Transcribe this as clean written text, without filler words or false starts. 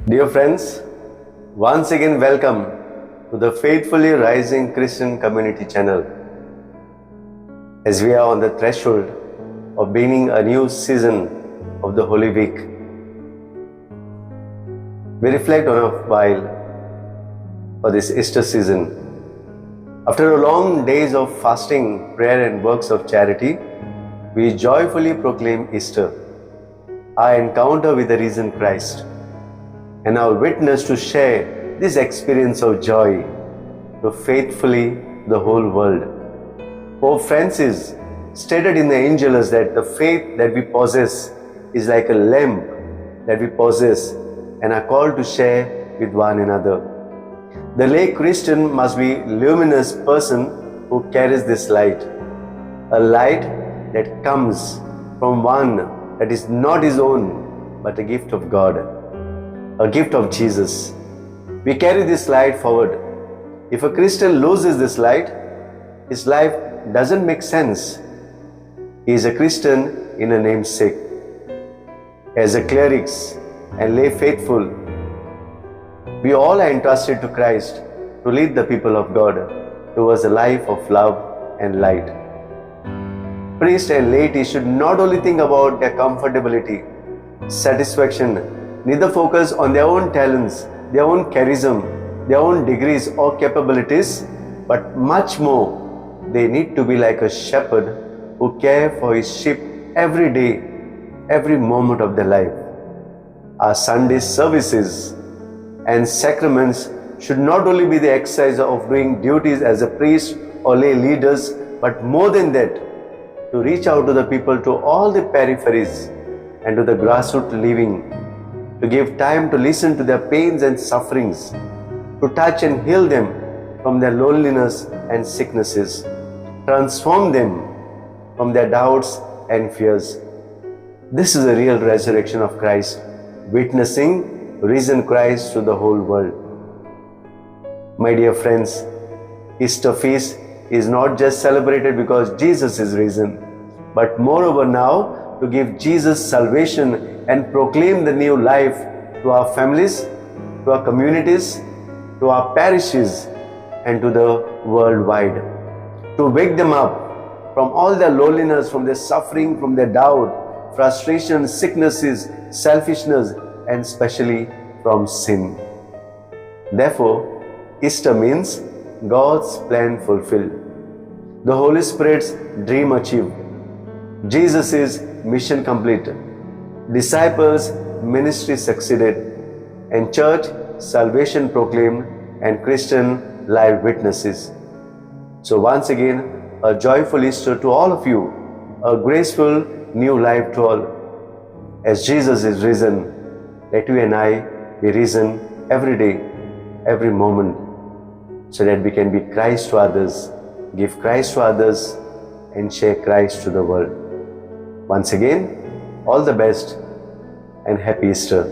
Dear friends, once again welcome to the Faithfully Rising Christian Community channel. As we are on the threshold of beginning a new season of the Holy Week, we reflect on a while for this Easter season. After a long days of fasting, prayer and works of charity, we joyfully proclaim Easter, our encounter with the risen Christ, and our witness to share this experience of joy to faithfully the whole world. Pope Francis stated in the Angelus that the faith that we possess is like a lamp that we possess and are called to share with one another. The lay Christian must be a luminous person who carries this light, a light that comes from one that is not his own but a gift of God, a gift of Jesus. We carry this light forward. If a Christian loses this light, his life doesn't make sense. He is a Christian in a namesake. As a clerics and lay faithful, we all are entrusted to Christ to lead the people of God towards a life of love and light. Priest and laity should not only think about their comfortability, satisfaction, neither focus on their own talents, their own charism, their own degrees or capabilities, but much more, they need to be like a shepherd who cares for his sheep every day, every moment of their life. Our Sunday services and sacraments should not only be the exercise of doing duties as a priest or lay leaders, but more than that, to reach out to the people, to all the peripheries and to the grassroots living, to give time to listen to their pains and sufferings, to touch and heal them from their loneliness and sicknesses, transform them from their doubts and fears. This is a real resurrection of Christ, witnessing risen Christ to the whole world. My dear friends, Easter feast is not just celebrated because Jesus is risen, but moreover now to give Jesus salvation and proclaim the new life to our families, to our communities, to our parishes, and to the worldwide. To wake them up from all their loneliness, from their suffering, from their doubt, frustration, sicknesses, selfishness, and especially from sin. Therefore, Easter means God's plan fulfilled, the Holy Spirit's dream achieved, Jesus' mission complete, disciples' ministry succeeded, and church salvation proclaimed, and Christian life witnesses. So once again, a joyful Easter to all of you, a graceful new life to all. As Jesus is risen, let you and I be risen every day, every moment, so that we can be Christ to others, give Christ to others, and share Christ to the world. Once again, all the best and happy Easter.